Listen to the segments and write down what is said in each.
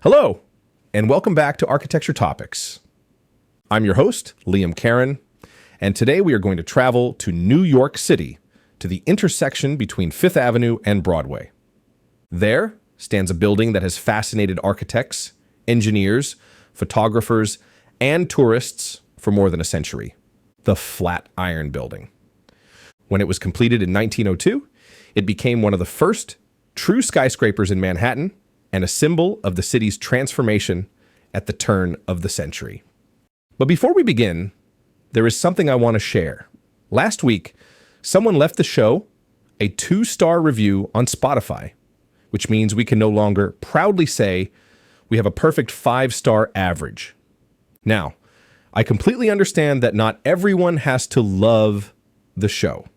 Hello, and welcome back to Architecture Topics. I'm your host, Liam Karen, and today we are going to travel to New York City, to the intersection between Fifth Avenue and Broadway. There stands a building that has fascinated architects, engineers, photographers, and tourists for more than a century, the Flatiron Building. When it was completed in 1902, it became one of the first true skyscrapers in Manhattan and a symbol of the city's transformation at the turn of the century. But before we begin, there is something I want to share. Last week, someone left the show a 2-star review on Spotify, which means we can no longer proudly say we have a perfect 5-star average. Now, I completely understand that not everyone has to love the show.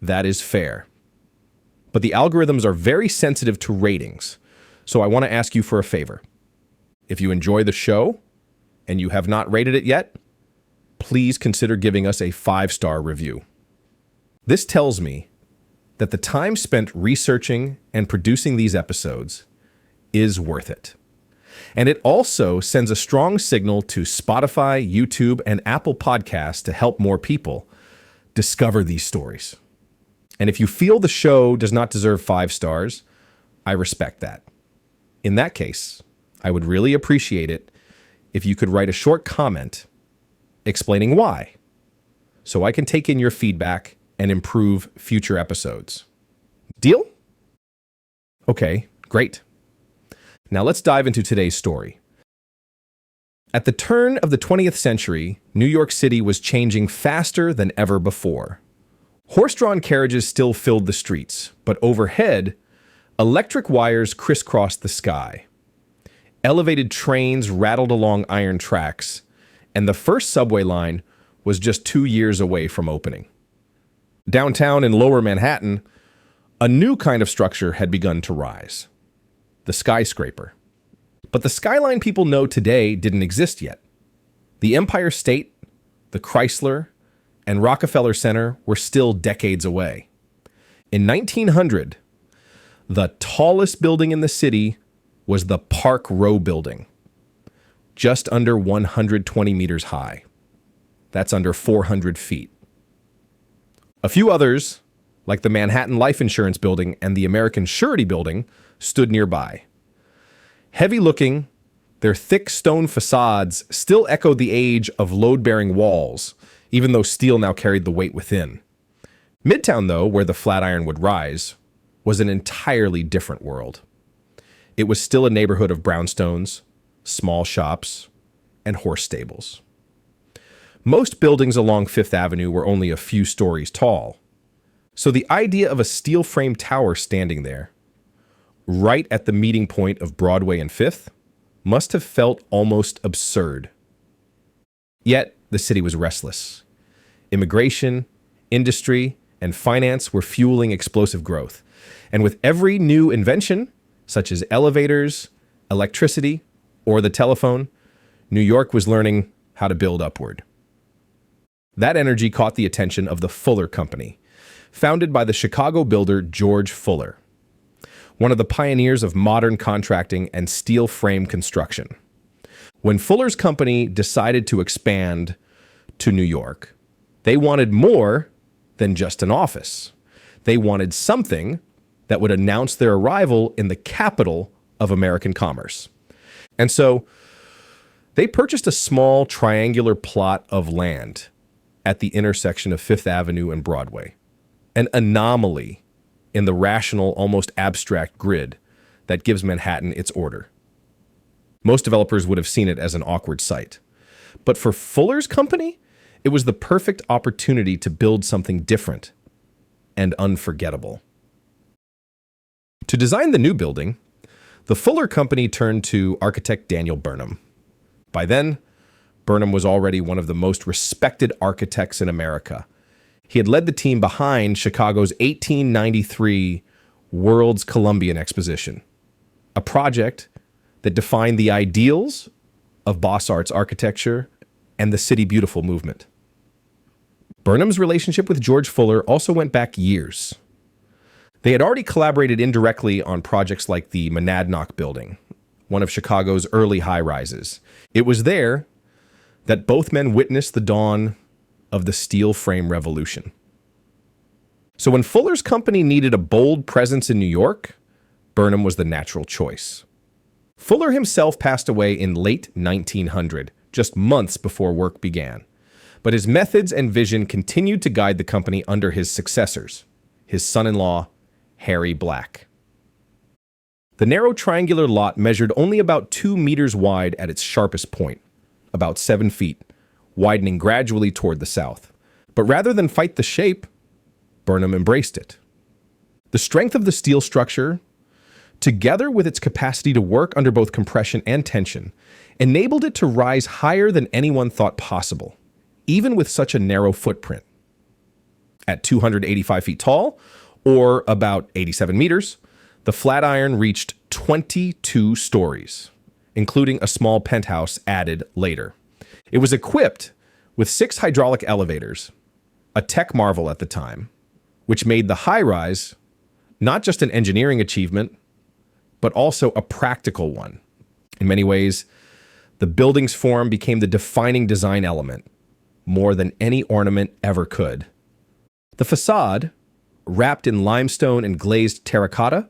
That is fair. But the algorithms are very sensitive to ratings, so I want to ask you for a favor. If you enjoy the show and you have not rated it yet, please consider giving us a 5-star review. This tells me that the time spent researching and producing these episodes is worth it. And it also sends a strong signal to Spotify, YouTube, and Apple Podcasts to help more people discover these stories. And if you feel the show does not deserve 5 stars, I respect that. In that case, I would really appreciate it if you could write a short comment explaining why, so I can take in your feedback and improve future episodes. Deal? Okay, great. Now let's dive into today's story. At the turn of the 20th century, New York City was changing faster than ever before. Horse-drawn carriages still filled the streets, but overhead, electric wires crisscrossed the sky. Elevated trains rattled along iron tracks, and the first subway line was just 2 years away from opening. Downtown in Lower Manhattan, a new kind of structure had begun to rise: the skyscraper. But the skyline people know today didn't exist yet. The Empire State, the Chrysler, and Rockefeller Center were still decades away. In 1900, the tallest building in the city was the Park Row Building, just under 120 meters high. That's under 400 feet. A few others, like the Manhattan Life Insurance Building and the American Surety Building, stood nearby. Heavy-looking, their thick stone facades still echoed the age of load-bearing walls, even though steel now carried the weight within. Midtown, though, where the Flatiron would rise, was an entirely different world. It was still a neighborhood of brownstones, small shops, and horse stables. Most buildings along Fifth Avenue were only a few stories tall, so the idea of a steel-framed tower standing there, right at the meeting point of Broadway and Fifth, must have felt almost absurd. Yet, the city was restless. Immigration, industry, and finance were fueling explosive growth. And with every new invention, such as elevators, electricity, or the telephone, New York was learning how to build upward. That energy caught the attention of the Fuller Company, founded by the Chicago builder George Fuller, one of the pioneers of modern contracting and steel frame construction. When Fuller's company decided to expand to New York, they wanted more than just an office. They wanted something that would announce their arrival in the capital of American commerce. And so they purchased a small triangular plot of land at the intersection of Fifth Avenue and Broadway, an anomaly in the rational, almost abstract grid that gives Manhattan its order. Most developers would have seen it as an awkward site. But for Fuller's company, it was the perfect opportunity to build something different and unforgettable. To design the new building, the Fuller Company turned to architect Daniel Burnham. By then, Burnham was already one of the most respected architects in America. He had led the team behind Chicago's 1893 World's Columbian Exposition, a project that defined the ideals of Beaux Arts architecture and the City Beautiful movement. Burnham's relationship with George Fuller also went back years. They had already collaborated indirectly on projects like the Monadnock Building, one of Chicago's early high-rises. It was there that both men witnessed the dawn of the steel frame revolution. So when Fuller's company needed a bold presence in New York, Burnham was the natural choice. Fuller himself passed away in late 1900, just months before work began. But his methods and vision continued to guide the company under his successors, his son-in-law, Harry Black. The narrow triangular lot measured only about 2 meters wide at its sharpest point, about 7 feet, widening gradually toward the south. But rather than fight the shape, Burnham embraced it. The strength of the steel structure, together with its capacity to work under both compression and tension, enabled it to rise higher than anyone thought possible, even with such a narrow footprint. At 285 feet tall, or about 87 meters, the Flatiron reached 22 stories, including a small penthouse added later. It was equipped with 6 hydraulic elevators, a tech marvel at the time, which made the high-rise not just an engineering achievement, but also a practical one. In many ways, the building's form became the defining design element, more than any ornament ever could. The facade, wrapped in limestone and glazed terracotta,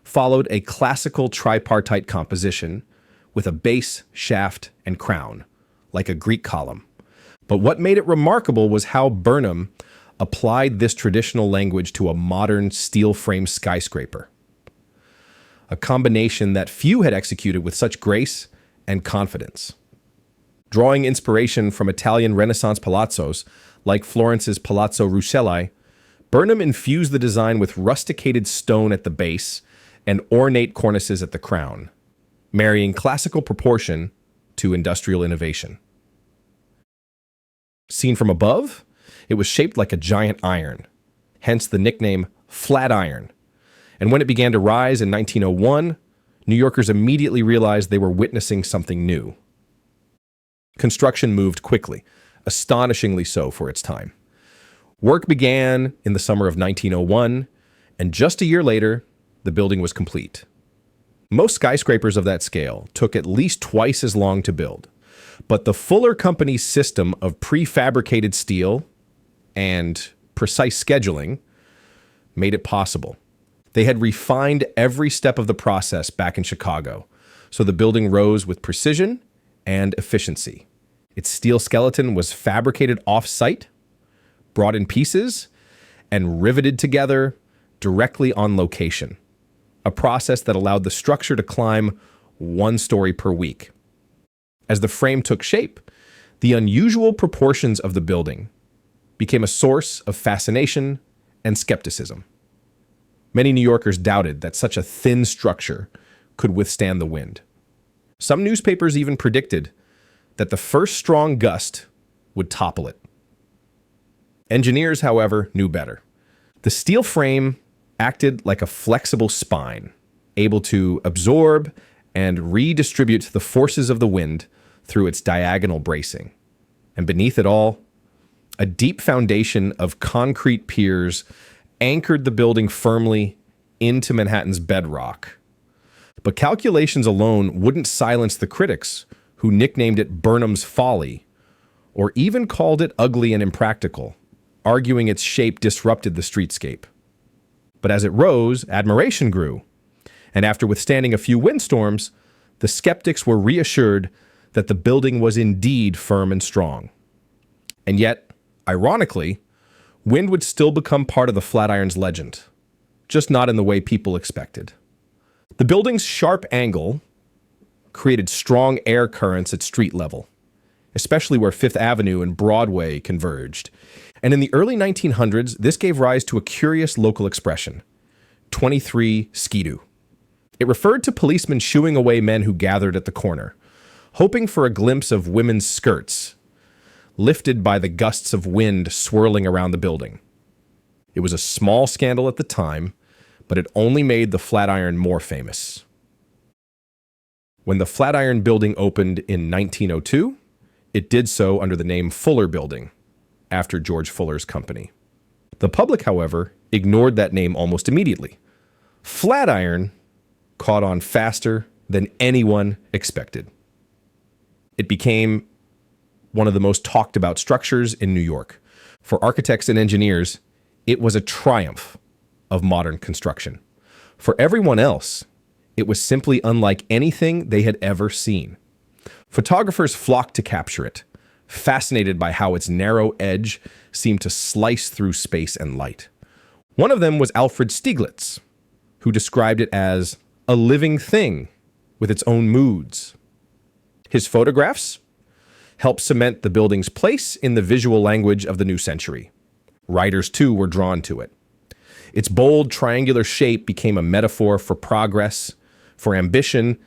followed a classical tripartite composition with a base, shaft, and crown, like a Greek column. But what made it remarkable was how Burnham applied this traditional language to a modern steel frame skyscraper, a combination that few had executed with such grace and confidence. Drawing inspiration from Italian Renaissance palazzos, like Florence's Palazzo Rucellai, Burnham infused the design with rusticated stone at the base and ornate cornices at the crown, marrying classical proportion to industrial innovation. Seen from above, it was shaped like a giant iron, hence the nickname Flatiron. And when it began to rise in 1901, New Yorkers immediately realized they were witnessing something new. Construction moved quickly, astonishingly so for its time. Work began in the summer of 1901, and just a year later, the building was complete. Most skyscrapers of that scale took at least twice as long to build, but the Fuller Company's system of prefabricated steel and precise scheduling made it possible. They had refined every step of the process back in Chicago, so the building rose with precision and efficiency. Its steel skeleton was fabricated off-site, brought in pieces, and riveted together directly on location, a process that allowed the structure to climb 1 story per week. As the frame took shape, the unusual proportions of the building became a source of fascination and skepticism. Many New Yorkers doubted that such a thin structure could withstand the wind. Some newspapers even predicted that the first strong gust would topple it. Engineers, however, knew better. The steel frame acted like a flexible spine, able to absorb and redistribute the forces of the wind through its diagonal bracing. And beneath it all, a deep foundation of concrete piers anchored the building firmly into Manhattan's bedrock. But calculations alone wouldn't silence the critics who nicknamed it Burnham's Folly, or even called it ugly and impractical, arguing its shape disrupted the streetscape. But as it rose, admiration grew, and after withstanding a few windstorms, the skeptics were reassured that the building was indeed firm and strong. And yet, ironically, wind would still become part of the Flatiron's legend, just not in the way people expected. The building's sharp angle created strong air currents at street level, especially where Fifth Avenue and Broadway converged. And in the early 1900s, this gave rise to a curious local expression, 23 skidoo. It referred to policemen shooing away men who gathered at the corner, hoping for a glimpse of women's skirts, lifted by the gusts of wind swirling around the building. It was a small scandal at the time, but it only made the Flatiron more famous. When the Flatiron Building opened in 1902, it did so under the name Fuller Building, after George Fuller's company. The public, however, ignored that name almost immediately. Flatiron caught on faster than anyone expected. It became one of the most talked about structures in New York. For architects and engineers, it was a triumph of modern construction. For everyone else, it was simply unlike anything they had ever seen. Photographers flocked to capture it, fascinated by how its narrow edge seemed to slice through space and light. One of them was Alfred Stieglitz, who described it as a living thing with its own moods. His photographs helped cement the building's place in the visual language of the new century. Writers, too, were drawn to it. Its bold, triangular shape became a metaphor for progress, for ambition,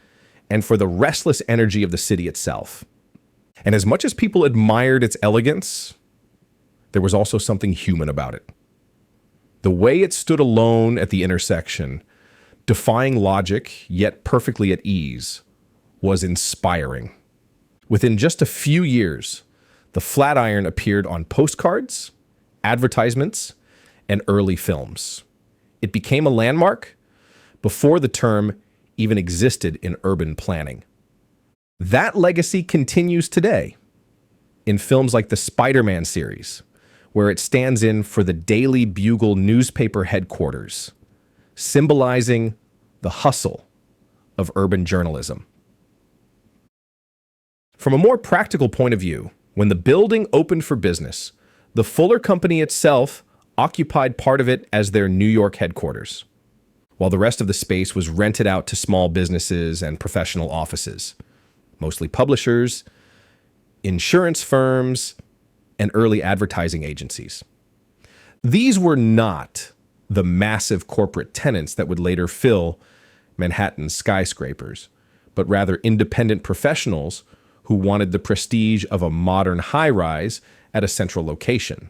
and for the restless energy of the city itself. And as much as people admired its elegance, there was also something human about it. The way it stood alone at the intersection, defying logic, yet perfectly at ease, was inspiring. Within just a few years, the Flatiron appeared on postcards, advertisements, and early films. It became a landmark before the term even existed in urban planning. That legacy continues today in films like the Spider-Man series, where it stands in for the Daily Bugle newspaper headquarters, symbolizing the hustle of urban journalism. From a more practical point of view, when the building opened for business, the Fuller Company itself occupied part of it as their New York headquarters, while the rest of the space was rented out to small businesses and professional offices, mostly publishers, insurance firms, and early advertising agencies. These were not the massive corporate tenants that would later fill Manhattan's skyscrapers, but rather independent professionals who wanted the prestige of a modern high-rise at a central location.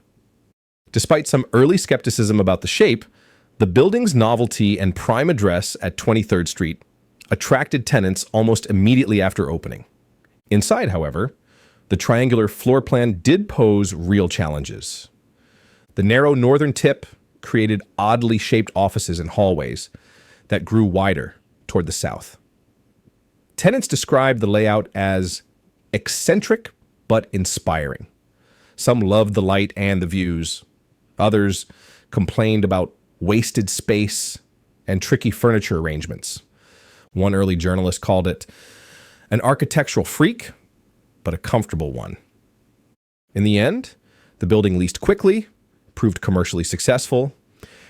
Despite some early skepticism about the shape, the building's novelty and prime address at 23rd Street attracted tenants almost immediately after opening. Inside, however, the triangular floor plan did pose real challenges. The narrow northern tip created oddly shaped offices and hallways that grew wider toward the south. Tenants described the layout as eccentric but inspiring. Some loved the light and the views. Others complained about wasted space and tricky furniture arrangements. One early journalist called it an architectural freak, but a comfortable one. In the end, the building leased quickly, proved commercially successful,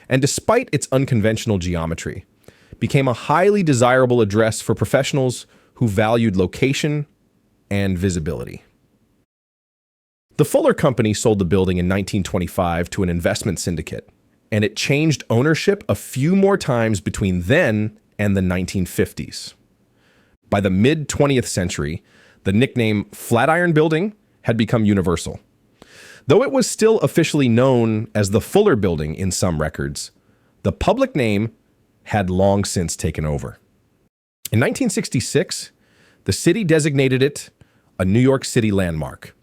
and despite its unconventional geometry, became a highly desirable address for professionals who valued location and visibility. The Fuller Company sold the building in 1925 to an investment syndicate, and it changed ownership a few more times between then and the 1950s. By the mid-20th century, the nickname Flatiron Building had become universal. Though it was still officially known as the Fuller Building in some records, the public name had long since taken over. In 1966, the city designated it a New York City landmark,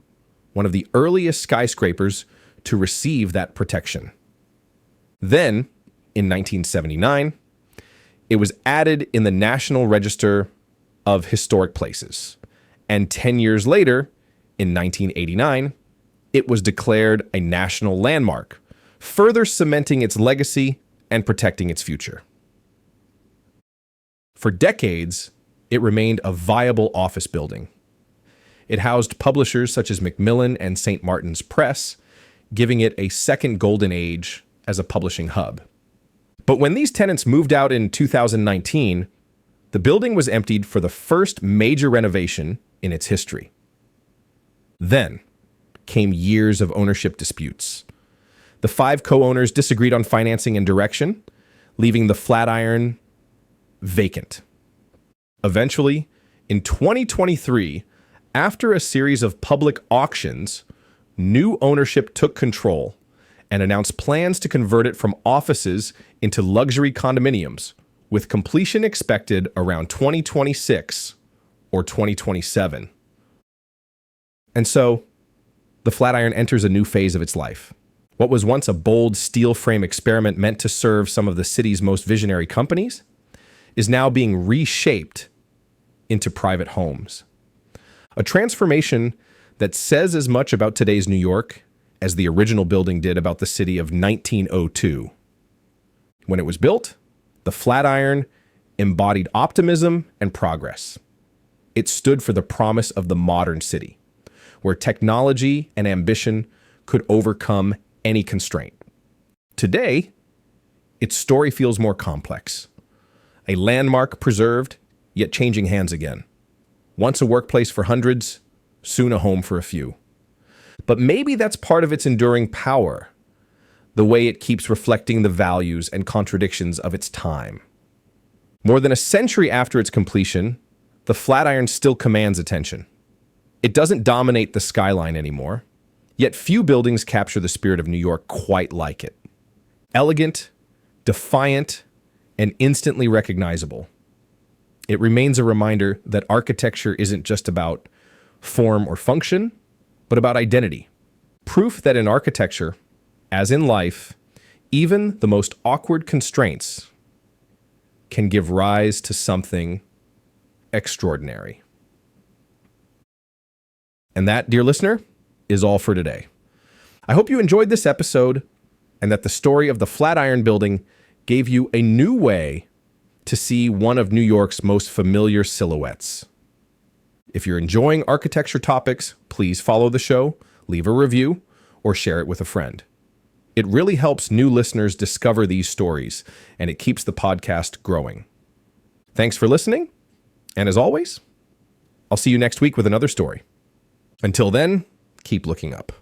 one of the earliest skyscrapers to receive that protection. Then, in 1979, it was added in the National Register of Historic Places. And 10 years later, in 1989, it was declared a national landmark, further cementing its legacy and protecting its future. For decades, it remained a viable office building. It housed publishers such as Macmillan and St. Martin's Press, giving it a second golden age as a publishing hub. But when these tenants moved out in 2019, the building was emptied for the first major renovation in its history. Then came years of ownership disputes. The 5 co-owners disagreed on financing and direction, leaving the Flatiron vacant. Eventually, in 2023, after a series of public auctions, new ownership took control and announced plans to convert it from offices into luxury condominiums, with completion expected around 2026 or 2027. And so, the Flatiron enters a new phase of its life. What was once a bold steel frame experiment meant to serve some of the city's most visionary companies is now being reshaped into private homes. A transformation that says as much about today's New York as the original building did about the city of 1902. When it was built, the Flatiron embodied optimism and progress. It stood for the promise of the modern city, where technology and ambition could overcome any constraint. Today, its story feels more complex. A landmark preserved, yet changing hands again. Once a workplace for hundreds, soon a home for a few. But maybe that's part of its enduring power, the way it keeps reflecting the values and contradictions of its time. More than a century after its completion, the Flatiron still commands attention. It doesn't dominate the skyline anymore, yet few buildings capture the spirit of New York quite like it. Elegant, defiant, and instantly recognizable. It remains a reminder that architecture isn't just about form or function, but about identity. Proof that in architecture, as in life, even the most awkward constraints can give rise to something extraordinary. And that, dear listener, is all for today. I hope you enjoyed this episode and that the story of the Flatiron Building gave you a new way to see one of New York's most familiar silhouettes. If you're enjoying architecture topics, please follow the show, leave a review, or share it with a friend. It really helps new listeners discover these stories, and it keeps the podcast growing. Thanks for listening, and as always, I'll see you next week with another story. Until then, keep looking up.